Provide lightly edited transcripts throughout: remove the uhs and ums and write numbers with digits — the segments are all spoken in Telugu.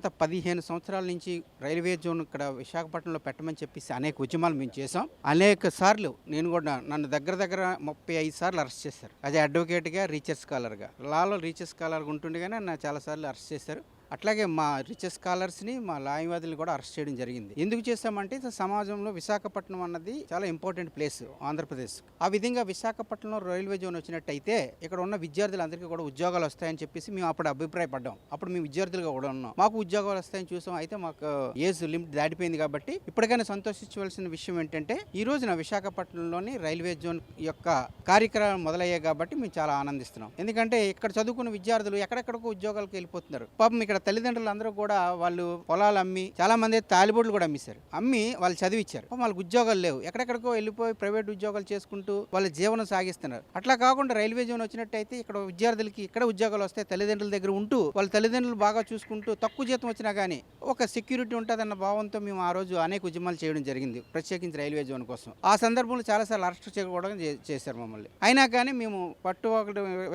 గత 15 సంవత్సరాల నుంచి రైల్వే జోన్ ఇక్కడ విశాఖపట్నంలో పెట్టమని చెప్పేసి అనేక ఉద్యమాలు మేము చేసాం. అనేక సార్లు నేను కూడా నన్ను దగ్గర దగ్గర 35 సార్లు అరెస్ట్ చేశారు. అదే అడ్వకేట్గా, రీసెర్చ్ స్కాలర్గా. లాలో రీసెర్చ్ స్కాలర్గా ఉంటుండగానే నన్ను చాలాసార్లు అరెస్ట్ చేశారు. అట్లాగే మా రీసెర్చ్ స్కాలర్స్ని, మా న్యాయవాదులు కూడా అరెస్ట్ చేయడం జరిగింది. ఎందుకు చేశామంటే సమాజంలో విశాఖపట్నం అన్నది చాలా ఇంపార్టెంట్ ప్లేస్ ఆంధ్రప్రదేశ్. ఆ విధంగా విశాఖపట్నంలో రైల్వే జోన్ వచ్చినట్టయితే ఇక్కడ ఉన్న విద్యార్థులందరికీ కూడా ఉద్యోగాలు వస్తాయని చెప్పేసి మేము అప్పుడు అభిప్రాయపడ్డాం. అప్పుడు మేము విద్యార్థులుగా కూడా ఉన్నాం. మాకు ఉద్యోగాలు వస్తాయని చూసాం. అయితే మాకు ఏజ్ లిమిట్ దాటిపోయింది కాబట్టి ఇప్పటికైనా సంతోషించవలసిన విషయం ఏంటంటే ఈ రోజున విశాఖపట్నంలోని రైల్వే జోన్ యొక్క కార్యక్రమం మొదలయ్యాయి కాబట్టి మేము చాలా ఆనందిస్తున్నాం. ఎందుకంటే ఇక్కడ చదువుకున్న విద్యార్థులు ఎక్కడెక్కడికో ఉద్యోగాలకు వెళ్ళిపోతున్నారు. పాపం ఇక్కడ తల్లిదండ్రులు అందరూ కూడా వాళ్ళు పొలాలు అమ్మి, చాలా మంది తాలిబోట్లు కూడా అమ్మేశారు. అమ్మి వాళ్ళు చదివిచ్చారు. వాళ్ళకి ఉద్యోగాలు లేవు. ఎక్కడెక్కడికో వెళ్ళిపోయి ప్రైవేట్ ఉద్యోగాలు చేసుకుంటూ వాళ్ళ జీవనం సాగిస్తున్నారు. అట్లా కాకుండా రైల్వే జోన్ వచ్చినట్టయితే ఇక్కడ విద్యార్థులకి ఇక్కడ ఉద్యోగాలు వస్తాయి. తల్లిదండ్రుల దగ్గర ఉంటూ వాళ్ళ తల్లిదండ్రులు బాగా చూసుకుంటూ తక్కువ జీతం వచ్చినా కానీ ఒక సెక్యూరిటీ ఉంటుందన్న భావంతో మేము ఆ రోజు అనేక ఉద్యమాలు చేయడం జరిగింది, ప్రత్యేకించి రైల్వే జోన్ కోసం. ఆ సందర్భంలో చాలాసార్లు అరెస్ట్ చేయడం చేశారు మమ్మల్ని. అయినా కానీ మేము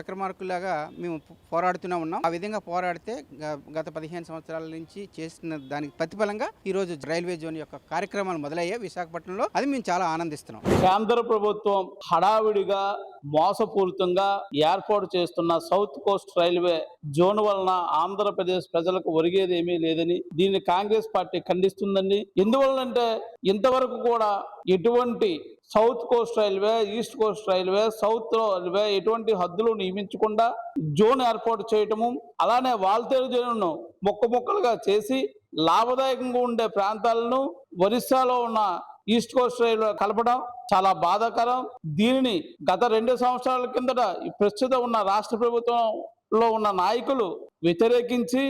విక్రమార్కులాగా మేము పోరాడుతూనే ఉన్నాం. ఆ విధంగా పోరాడితే గత 15 సంవత్సరాల నుంచి చేసిన దానికి ప్రతిఫలంగా ఈ రోజు రైల్వే జోన్ యొక్క కార్యక్రమాలు మొదలయ్యాయి విశాఖపట్నంలో. అది మేము చాలా ఆనందిస్తున్నాం. కేంద్ర ప్రభుత్వం హడావిడిగా మోసపూరితంగా ఏర్పాటు చేస్తున్న సౌత్ కోస్ట్ రైల్వే జోన్ వలన ఆంధ్రప్రదేశ్ ప్రజలకు ఒరిగేది ఏమీ లేదని దీన్ని కాంగ్రెస్ పార్టీ ఖండిస్తుందండి. ఎందువల్లంటే ఇంతవరకు కూడా ఎటువంటి south coast railway, east Coast railway, south railway ఎటువంటి హద్దులు నియమించకుండా జోన్ ఏర్పాటు చేయటము, అలానే వాల్తేరు జోన్ను ముక్కలుగా చేసి లాభదాయకంగా ఉండే ప్రాంతాలను ఒరిస్సాలో ఉన్న ఈస్ట్ కోస్ట్ రైల్వే కలపడం చాలా బాధాకరం. దీనిని గత 2 సంవత్సరాల కిందట ప్రస్తుతం ఉన్న రాష్ట్ర ప్రభుత్వంలో ఉన్న నాయకులు వ్యతిరేకించి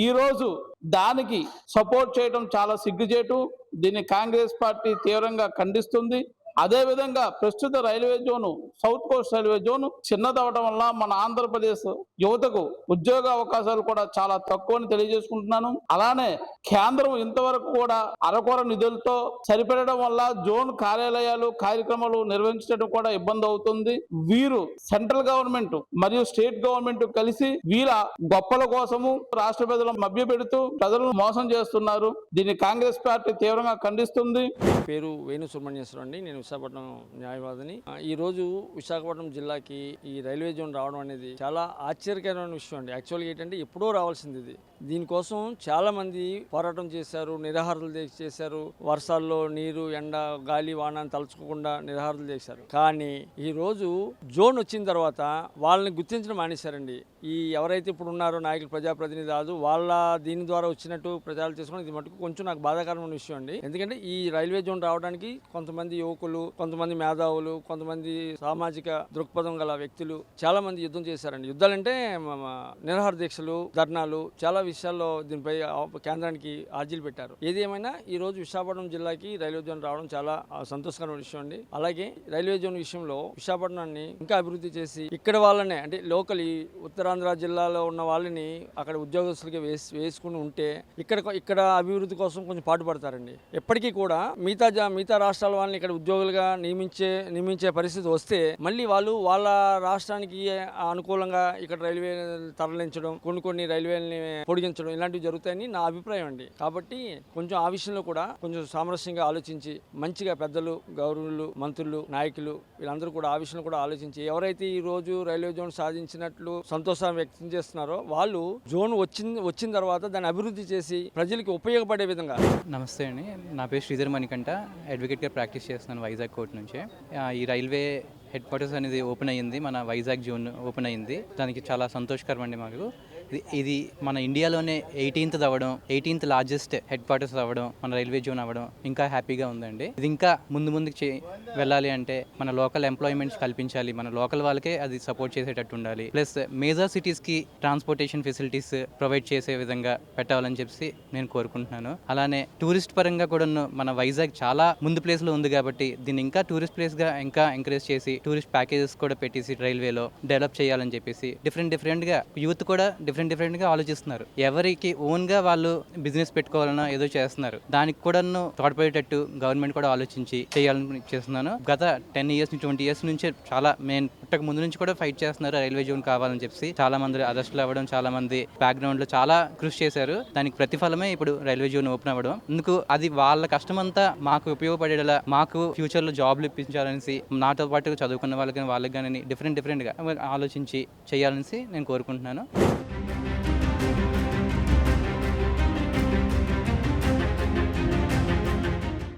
ఈ రోజు దానికి సపోర్ట్ చేయడం చాలా సిగ్గుచేటు. దీన్ని కాంగ్రెస్ పార్టీ తీవ్రంగా ఖండిస్తుంది. అదేవిధంగా ప్రస్తుత railway zone, south coast railway zone చిన్నదవడం వల్ల మన ఆంధ్రప్రదేశ్ యువతకు ఉద్యోగ అవకాశాలు కూడా చాలా తక్కువ అని తెలియజేసుకుంటున్నాను. అలానే కేంద్రం ఇంతవరకు కూడా అరకొర నిధులతో సరిపెట్టడం వల్ల జోన్ కార్యాలయాలు, కార్యక్రమాలు నిర్వహించడం కూడా ఇబ్బంది అవుతుంది. వీరు సెంట్రల్ గవర్నమెంట్ మరియు స్టేట్ గవర్నమెంట్ కలిసి వీళ్ళ గొప్పల కోసము రాష్ట్ర ప్రజలను మభ్యపెడుతూ ప్రజలను మోసం చేస్తున్నారు. దీన్ని కాంగ్రెస్ పార్టీ తీవ్రంగా ఖండిస్తుంది. పేరు వేణు సుబ్రహ్మణ్యేశ్వరం అండి. నేను విశాఖపట్నం న్యాయవాదిని. ఈ రోజు విశాఖపట్నం జిల్లాకి ఈ రైల్వే జోన్ రావడం అనేది చాలా ఆశ్చర్యకరమైన విషయం అండి. యాక్చువల్గా ఏంటంటే ఎప్పుడో రావాల్సింది ఇది. దీనికోసం చాలా మంది పోరాటం చేశారు, నిరాహారాలు చేశారు. వర్షాల్లో నీరు, ఎండ, గాలి, వాన తలుచుకోకుండా నిరాహారాలు చేశారు. కానీ ఈ రోజు జోన్ వచ్చిన తర్వాత వాళ్ళని గుర్తించడం మానేశారండి. ఈ ఎవరైతే ఇప్పుడు ఉన్నారో నాయకులు, ప్రజాప్రతినిధి కాదు, వాళ్ళ దీని ద్వారా వచ్చినట్టు ప్రచారాలు చేసుకోవడం ఇది మటుకు కొంచెం నాకు బాధాకరమైన విషయం అండి. ఎందుకంటే ఈ రైల్వే జోన్ రావడానికి కొంతమంది యువకులు, కొంతమంది మేధావులు, కొంతమంది సామాజిక దృక్పథం గల వ్యక్తులు చాలా మంది యుద్ధం చేశారండి. యుద్ధాలంటే నిరాహార దీక్షలు, ధర్నాలు, చాలా విషయాల్లో దీనిపై కేంద్రానికి అర్జీలు పెట్టారు. ఏది ఏమైనా ఈ రోజు విశాఖపట్నం జిల్లాకి రైల్వే జోన్ రావడం చాలా సంతోషకరమైన విషయం అండి. అలాగే రైల్వే జోన్ విషయంలో విశాఖపట్నాన్ని ఇంకా అభివృద్ధి చేసి ఇక్కడ వాళ్ళనే అంటే లోకల్ ఈ ఉత్తరాంధ్ర జిల్లాలో ఉన్న వాళ్ళని అక్కడ ఉద్యోగస్తులకి వేసుకుని ఉంటే ఇక్కడ అభివృద్ధి కోసం కొంచెం పాటుపడతారండి. ఎప్పటికీ కూడా మిగతా రాష్ట్రాల వాళ్ళని ఇక్కడ ఉద్యోగులుగా నియమించే పరిస్థితి వస్తే మళ్ళీ వాళ్ళు వాళ్ళ రాష్ట్రానికి అనుకూలంగా ఇక్కడ రైల్వే తరలించడం, కొన్ని రైల్వేలని పొడిగించడం ఇలాంటివి జరుగుతాయని నా అభిప్రాయం అండి. కాబట్టి కొంచెం ఆ విషయంలో కూడా కొంచెం సామరస్యంగా ఆలోచించి మంచిగా పెద్దలు, గౌరవులు, మంత్రులు, నాయకులు వీళ్ళందరూ కూడా ఆ విషయంలో కూడా ఆలోచించి ఎవరైతే ఈ రోజు రైల్వే జోన్ సాధించినట్లు సంతోషాన్ని వ్యక్తం చేస్తున్నారో వాళ్ళు జోన్ వచ్చిన తర్వాత దాన్ని అభివృద్ధి చేసి ప్రజలకు ఉపయోగపడే విధంగా. నమస్తే అండి, నా పేరు శ్రీధర్ మణికంఠ, అడ్వకేట్గా ప్రాక్టీస్ చేస్తున్నాను వైజాగ్ కోర్టు నుంచి. ఈ రైల్వే హెడ్ క్వార్టర్స్ అనేది ఓపెన్ అయ్యింది, మన వైజాగ్ జోన్ ఓపెన్ అయ్యింది. దానికి చాలా సంతోషకరం అండి మాకు. ఇది మన ఇండియాలోనే 18th లార్జెస్ట్ హెడ్ క్వార్టర్స్ అవ్వడం, మన రైల్వే జోన్ అవ్వడం ఇంకా హ్యాపీగా ఉందండి. ఇది ఇంకా ముందుకు వెళ్ళాలి అంటే మన లోకల్ ఎంప్లాయ్మెంట్స్ కల్పించాలి, మన లోకల్ వాళ్ళకే అది సపోర్ట్ చేసేటట్టు ఉండాలి. ప్లస్ మేజర్ సిటీస్కి ట్రాన్స్పోర్టేషన్ ఫెసిలిటీస్ ప్రొవైడ్ చేసే విధంగా పెట్టాలని చెప్పి నేను కోరుకుంటున్నాను. అలానే టూరిస్ట్ పరంగా కూడా మన వైజాగ్ చాలా ముందు ప్లేస్లో ఉంది కాబట్టి దీన్ని ఇంకా టూరిస్ట్ ప్లేస్గా ఇంకా ఎంకరేజ్ చేసి టూరిస్ట్ ప్యాకేజెస్ కూడా పెట్టేసి రైల్వేలో డెవలప్ చేయాలని చెప్పేసి డిఫరెంట్గా యూత్ కూడా డిఫరెంట్ డిఫరెంట్గా ఆలోచిస్తున్నారు. ఎవరికి ఓన్గా వాళ్ళు బిజినెస్ పెట్టుకోవాలన్నా ఏదో చేస్తున్నారు. దానికి కూడా తోడ్పడేటట్టు గవర్నమెంట్ కూడా ఆలోచించి చేయాలని చేస్తున్నాను. గత 10 years 20 years నుంచి చాలా మేము పుట్టక ముందు నుంచి కూడా ఫైట్ చేస్తున్నారు రైల్వే జోన్ కావాలని చెప్పి. చాలా మంది అరెస్టులు అవ్వడం, చాలా మంది బ్యాక్గ్రౌండ్ లో చాలా కృషి చేశారు. దానికి ప్రతిఫలమే ఇప్పుడు రైల్వే జోన్ ఓపెన్ అవ్వడం. అందుకు అది వాళ్ళ కష్టమంతా మాకు ఉపయోగపడేలా, మాకు ఫ్యూచర్ లో జాబ్లు ఇప్పించాలనేసి, నాతో పాటు చదువుకున్న వాళ్ళకి కానీ డిఫరెంట్గా ఆలోచించి చేయాలనేసి నేను కోరుకుంటున్నాను.